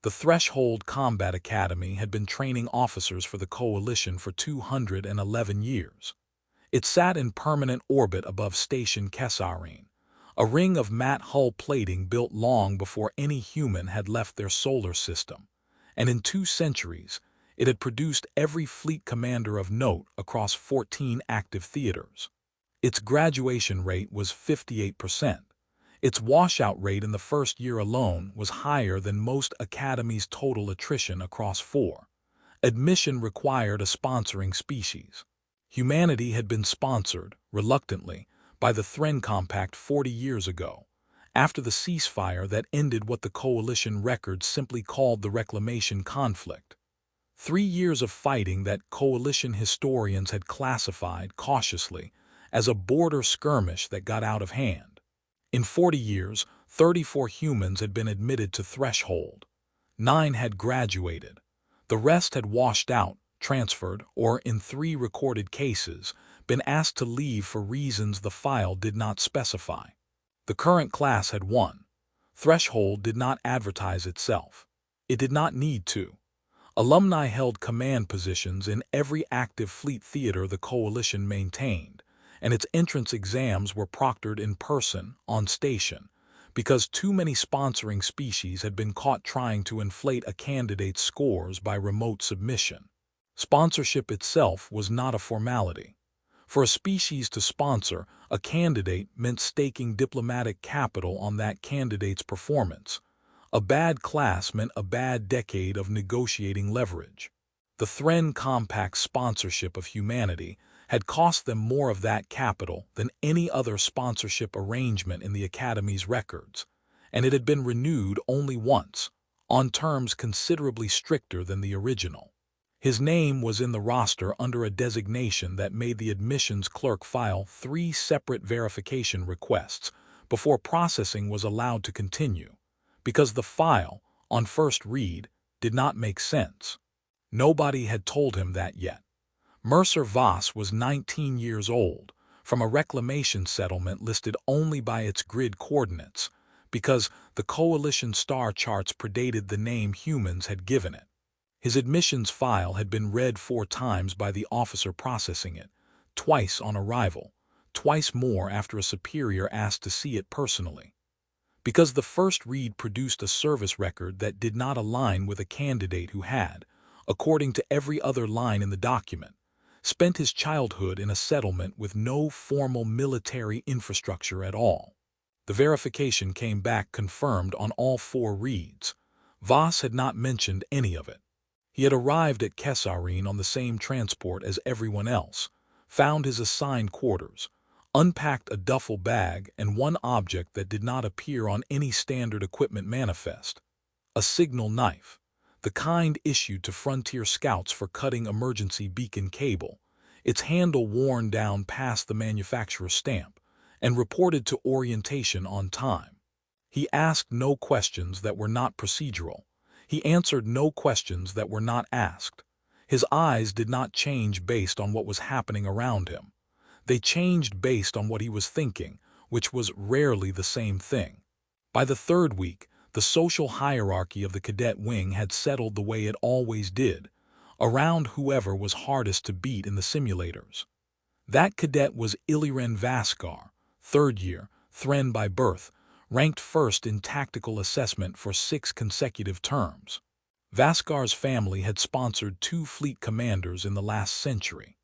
The Threshold Combat Academy had been training officers for the Coalition for 211 years. It sat in permanent orbit above Station Kesarine, a ring of matte hull plating built long before any human had left their solar system, and in 2 centuries, it had produced every fleet commander of note across 14 active theaters. Its graduation rate was 58%. Its washout rate in the first year alone was higher than most academies' total attrition across 4. Admission required a sponsoring species. Humanity had been sponsored, reluctantly, by the Thren Compact 40 years ago, after the ceasefire that ended what the Coalition records simply called the Reclamation Conflict. 3 years of fighting that Coalition historians had classified, cautiously, as a border skirmish that got out of hand. In 40 years, 34 humans had been admitted to Threshold. 9 had graduated. The rest had washed out, transferred, or, in 3 recorded cases, been asked to leave for reasons the file did not specify. The current class had won. Threshold did not advertise itself. It did not need to. Alumni held command positions in every active fleet theater the Coalition maintained, and its entrance exams were proctored in person, on station, because too many sponsoring species had been caught trying to inflate a candidate's scores by remote submission. Sponsorship itself was not a formality. For a species to sponsor, a candidate meant staking diplomatic capital on that candidate's performance. A bad class meant a bad decade of negotiating leverage. The Thren Compact's sponsorship of humanity had cost them more of that capital than any other sponsorship arrangement in the Academy's records, and it had been renewed only once, on terms considerably stricter than the original. His name was in the roster under a designation that made the admissions clerk file 3 separate verification requests before processing was allowed to continue, because the file, on first read, did not make sense. Nobody had told him that yet. Mercer Voss was 19 years old, from a reclamation settlement listed only by its grid coordinates, because the Coalition star charts predated the name humans had given it. His admissions file had been read 4 times by the officer processing it, twice on arrival, twice more after a superior asked to see it personally. Because the first read produced a service record that did not align with a candidate who had, according to every other line in the document, spent his childhood in a settlement with no formal military infrastructure at all. The verification came back confirmed on all 4 reads. Voss had not mentioned any of it. He had arrived at Kesarine on the same transport as everyone else, found his assigned quarters, unpacked a duffel bag and one object that did not appear on any standard equipment manifest: a signal knife, the kind issued to frontier scouts for cutting emergency beacon cable, its handle worn down past the manufacturer's stamp, and reported to orientation on time. He asked no questions that were not procedural. He answered no questions that were not asked. His eyes did not change based on what was happening around him. They changed based on what he was thinking, which was rarely the same thing. By the 3rd week, the social hierarchy of the cadet wing had settled the way it always did, around whoever was hardest to beat in the simulators. That cadet was Iliren Vaskar, 3rd year, Thren by birth, ranked first in tactical assessment for 6 consecutive terms. Vaskar's family had sponsored 2 fleet commanders in the last century.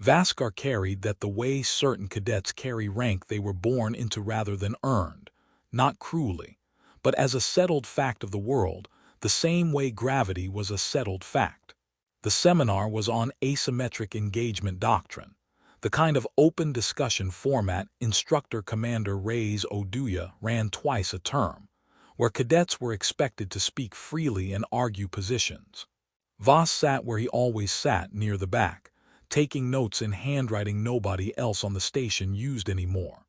Vaskar carried that the way certain cadets carry rank they were born into rather than earned, not cruelly, but as a settled fact of the world, the same way gravity was a settled fact. The seminar was on asymmetric engagement doctrine, the kind of open discussion format Instructor Commander Reyes Oduya ran twice a term, where cadets were expected to speak freely and argue positions. Voss sat where he always sat, near the back, taking notes in handwriting nobody else on the station used anymore.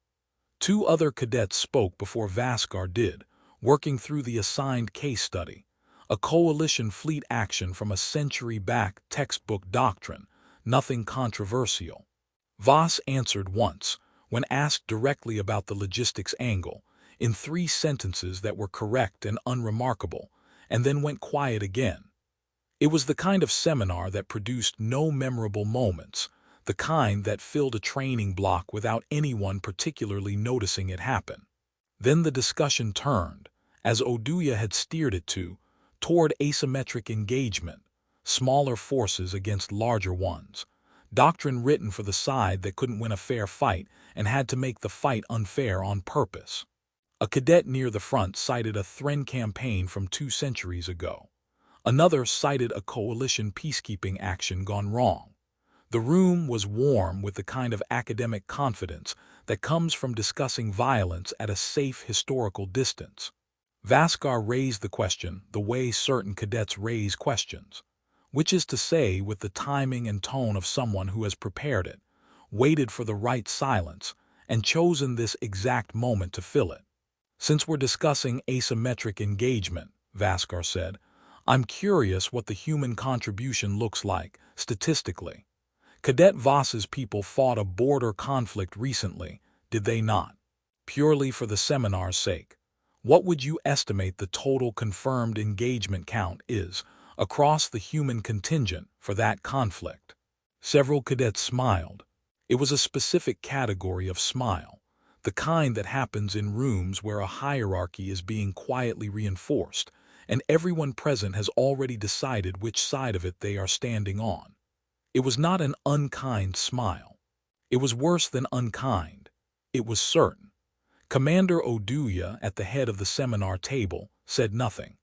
2 other cadets spoke before Vaskar did, working through the assigned case study, a coalition fleet action from a century back textbook doctrine, nothing controversial. Voss answered once, when asked directly about the logistics angle, in 3 sentences that were correct and unremarkable, and then went quiet again. It was the kind of seminar that produced no memorable moments, the kind that filled a training block without anyone particularly noticing it happen. Then the discussion turned, as Oduya had steered it to, toward asymmetric engagement, smaller forces against larger ones, doctrine written for the side that couldn't win a fair fight and had to make the fight unfair on purpose. A cadet near the front cited a Thren campaign from 2 centuries ago. Another cited a coalition peacekeeping action gone wrong. The room was warm with the kind of academic confidence that comes from discussing violence at a safe historical distance. Vaskar raised the question the way certain cadets raise questions, which is to say with the timing and tone of someone who has prepared it, waited for the right silence, and chosen this exact moment to fill it. Since we're discussing asymmetric engagement, Vaskar said, I'm curious what the human contribution looks like, statistically. Cadet Voss's people fought a border conflict recently, did they not? Purely for the seminar's sake. What would you estimate the total confirmed engagement count is across the human contingent for that conflict? Several cadets smiled. It was a specific category of smile, the kind that happens in rooms where a hierarchy is being quietly reinforced, and everyone present has already decided which side of it they are standing on. It was not an unkind smile. It was worse than unkind. It was certain. Commander Oduya, at the head of the seminar table, said nothing.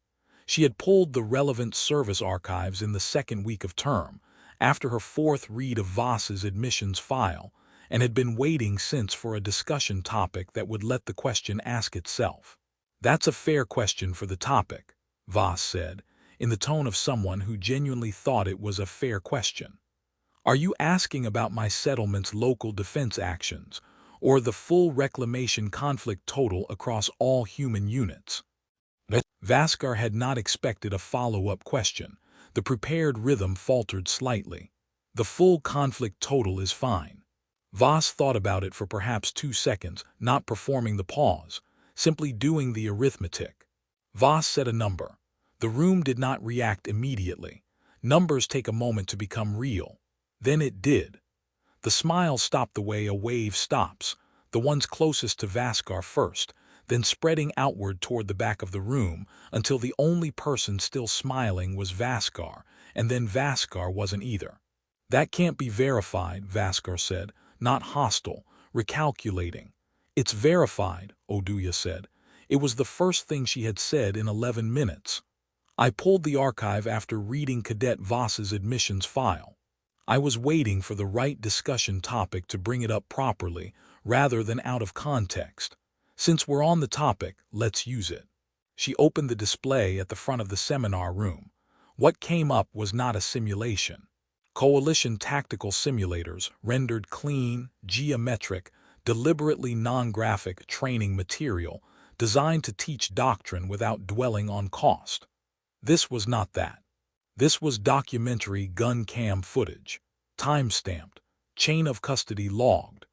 She had pulled the relevant service archives in the second week of term, after her fourth read of Voss's admissions file, and had been waiting since for a discussion topic that would let the question ask itself. That's a fair question for the topic, Voss said, in the tone of someone who genuinely thought it was a fair question. Are you asking about my settlement's local defense actions, or the full reclamation conflict total across all human units? Vaskar had not expected a follow-up question. The prepared rhythm faltered slightly. The full conflict total is fine. Voss thought about it for perhaps 2 seconds, not performing the pause, simply doing the arithmetic. Voss said a number. The room did not react immediately. Numbers take a moment to become real. Then it did. The smile stopped the way a wave stops, the ones closest to Vaskar first, then spreading outward toward the back of the room until the only person still smiling was Vaskar, and then Vaskar wasn't either. That can't be verified, Vaskar said, not hostile, recalculating. It's verified, Oduya said. It was the first thing she had said in 11 minutes. I pulled the archive after reading Cadet Voss's admissions file. I was waiting for the right discussion topic to bring it up properly, rather than out of context. Since we're on the topic, let's use it. She opened the display at the front of the seminar room. What came up was not a simulation. Coalition tactical simulators rendered clean, geometric, deliberately non-graphic training material designed to teach doctrine without dwelling on cost. This was not that. This was documentary gun cam footage, time-stamped, chain of custody logged,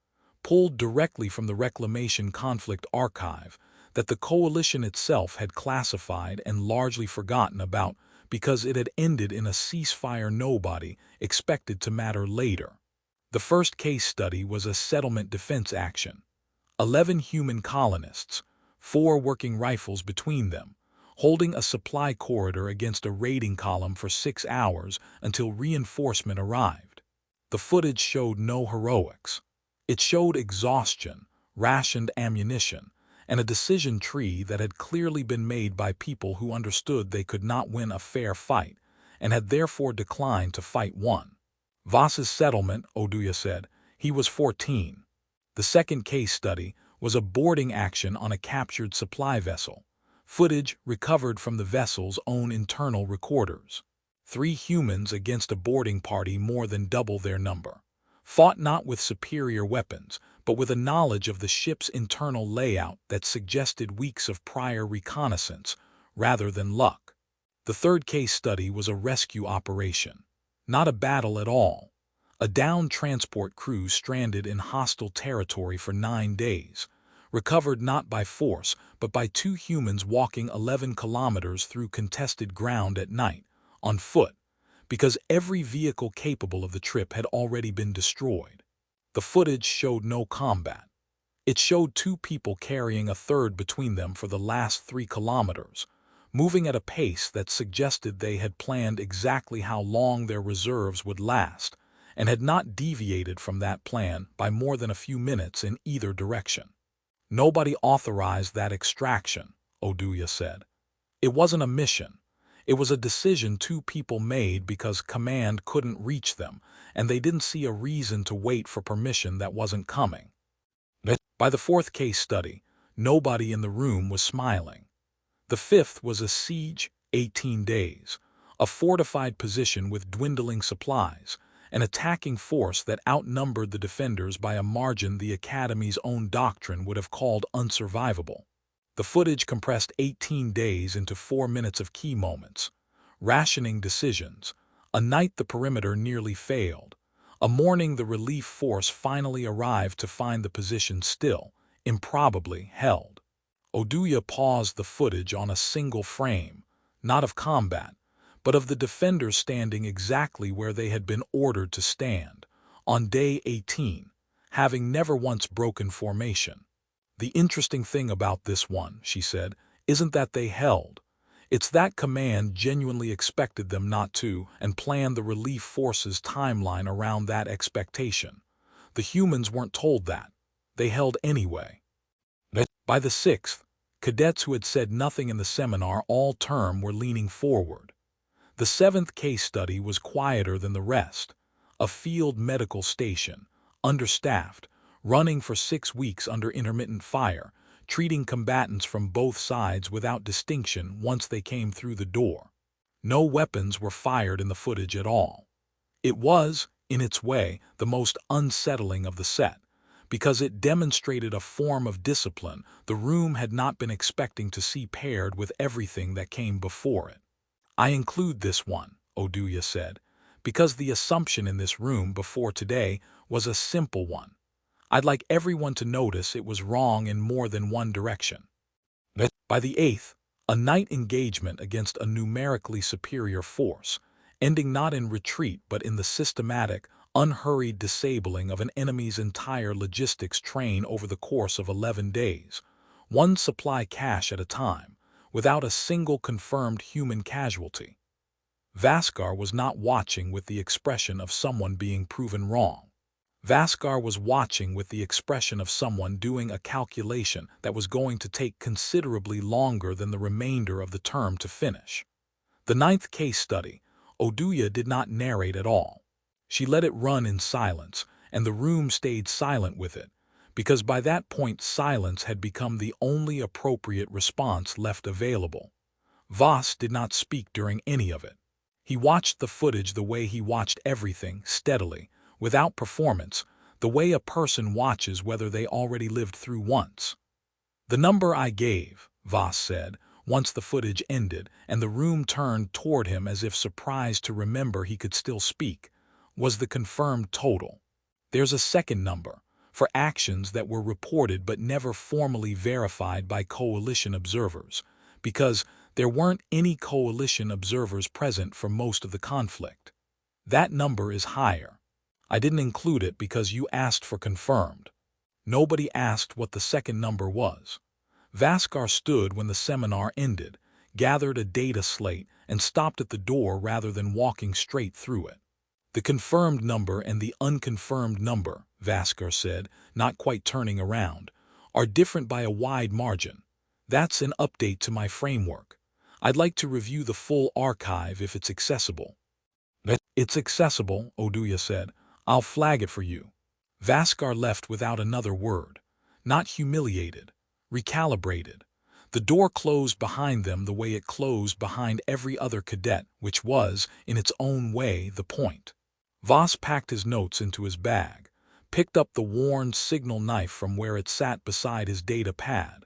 pulled directly from the Reclamation Conflict archive that the coalition itself had classified and largely forgotten about because it had ended in a ceasefire nobody expected to matter later. The first case study was a settlement defense action. 11 human colonists, 4 working rifles between them, holding a supply corridor against a raiding column for 6 hours until reinforcement arrived. The footage showed no heroics. It showed exhaustion, rationed ammunition, and a decision tree that had clearly been made by people who understood they could not win a fair fight and had therefore declined to fight one. Voss's settlement, Oduya said, he was 14. The second case study was a boarding action on a captured supply vessel. Footage recovered from the vessel's own internal recorders. 3 humans against a boarding party more than double their number. Fought not with superior weapons, but with a knowledge of the ship's internal layout that suggested weeks of prior reconnaissance, rather than luck. The third case study was a rescue operation. Not a battle at all. A downed transport crew stranded in hostile territory for 9 days. recovered not by force, but by two humans walking 11 kilometers through contested ground at night, on foot, because every vehicle capable of the trip had already been destroyed. The footage showed no combat. It showed two people carrying a third between them for the last 3 kilometers, moving at a pace that suggested they had planned exactly how long their reserves would last, and had not deviated from that plan by more than a few minutes in either direction. Nobody authorized that extraction, Oduya said. It wasn't a mission. It was a decision two people made because command couldn't reach them, and they didn't see a reason to wait for permission that wasn't coming. By the fourth case study, nobody in the room was smiling. The fifth was a siege, 18 days, a fortified position with dwindling supplies, an attacking force that outnumbered the defenders by a margin the Academy's own doctrine would have called unsurvivable. The footage compressed 18 days into 4 minutes of key moments, rationing decisions, a night the perimeter nearly failed, a morning the relief force finally arrived to find the position still, improbably held. Oduya paused the footage on a single frame, not of combat, but of the defenders standing exactly where they had been ordered to stand, on day 18, having never once broken formation. The interesting thing about this one, she said, isn't that they held. It's that command genuinely expected them not to and planned the relief force's timeline around that expectation. The humans weren't told that. They held anyway. By the sixth, cadets who had said nothing in the seminar all term were leaning forward. The seventh case study was quieter than the rest. A field medical station, understaffed, running for 6 weeks under intermittent fire, treating combatants from both sides without distinction once they came through the door. No weapons were fired in the footage at all. It was, in its way, the most unsettling of the set, because it demonstrated a form of discipline the room had not been expecting to see paired with everything that came before it. I include this one, Oduya said, because the assumption in this room before today was a simple one. I'd like everyone to notice it was wrong in more than one direction. By the eighth, a night engagement against a numerically superior force, ending not in retreat but in the systematic, unhurried disabling of an enemy's entire logistics train over the course of 11 days, one supply cache at a time, without a single confirmed human casualty. Vaskar was not watching with the expression of someone being proven wrong. Vaskar was watching with the expression of someone doing a calculation that was going to take considerably longer than the remainder of the term to finish. The ninth case study, Oduya did not narrate at all. She let it run in silence, and the room stayed silent with it, because by that point silence had become the only appropriate response left available. Voss did not speak during any of it. He watched the footage the way he watched everything, steadily, without performance, the way a person watches whether they already lived through once. "The number I gave," Voss said, once the footage ended and the room turned toward him as if surprised to remember he could still speak, "was the confirmed total. There's a second number, for actions that were reported but never formally verified by coalition observers, because there weren't any coalition observers present for most of the conflict. That number is higher. I didn't include it because you asked for confirmed. Nobody asked what the second number was." Vaskar stood when the seminar ended, gathered a data slate, and stopped at the door rather than walking straight through it. "The confirmed number and the unconfirmed number," Vaskar said, not quite turning around, "are different by a wide margin. That's an update to my framework. I'd like to review the full archive if it's accessible." "It's accessible," Oduya said. "I'll flag it for you." Vaskar left without another word, not humiliated, recalibrated. The door closed behind them the way it closed behind every other cadet, which was, in its own way, the point. Voss packed his notes into his bag, picked up the worn signal knife from where it sat beside his data pad,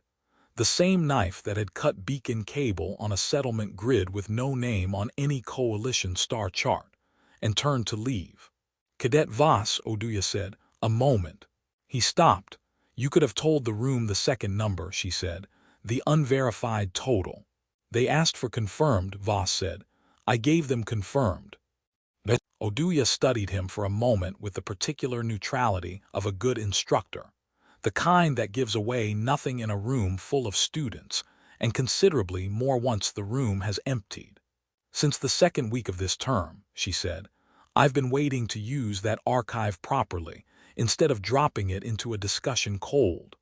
the same knife that had cut beacon cable on a settlement grid with no name on any coalition star chart, and turned to leave. "Cadet Voss," Oduya said, "a moment." He stopped, You could have told the room the second number, she said, the unverified total. They asked for confirmed, Voss said. I gave them confirmed. Oduya studied him for a moment with the particular neutrality of a good instructor, the kind that gives away nothing in a room full of students, and considerably more once the room has emptied. Since the second week of this term, she said, I've been waiting to use that archive properly, instead of dropping it into a discussion cold.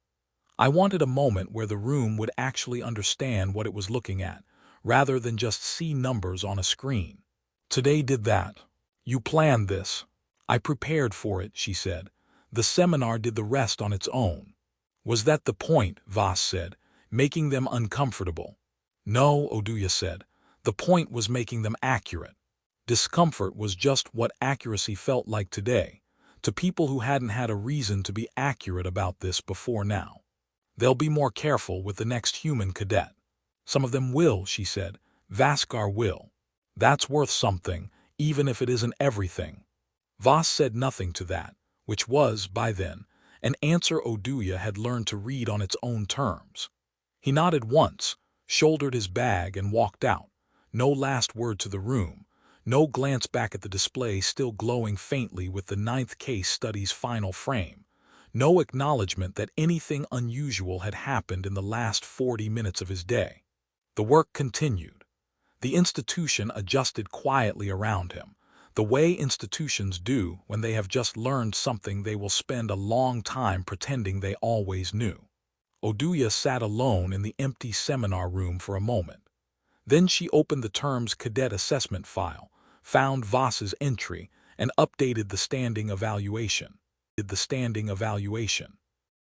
I wanted a moment where the room would actually understand what it was looking at, rather than just see numbers on a screen. Today did that. You planned this. I prepared for it, she said. The seminar did the rest on its own. Was that the point, Voss said, making them uncomfortable? No, Oduya said. The point was making them accurate. Discomfort was just what accuracy felt like today, to people who hadn't had a reason to be accurate about this before now. They'll be more careful with the next human cadet. Some of them will, she said. Vaskar will. That's worth something, even if it isn't everything. Voss said nothing to that, which was, by then, an answer Oduya had learned to read on its own terms. He nodded once, shouldered his bag, and walked out. No last word to the room, no glance back at the display still glowing faintly with the 9th case study's final frame, no acknowledgement that anything unusual had happened in the last 40 minutes of his day. The work continued. The institution adjusted quietly around him, the way institutions do when they have just learned something they will spend a long time pretending they always knew. Oduya sat alone in the empty seminar room for a moment. Then she opened the term's cadet assessment file, found Voss's entry, and updated the standing evaluation.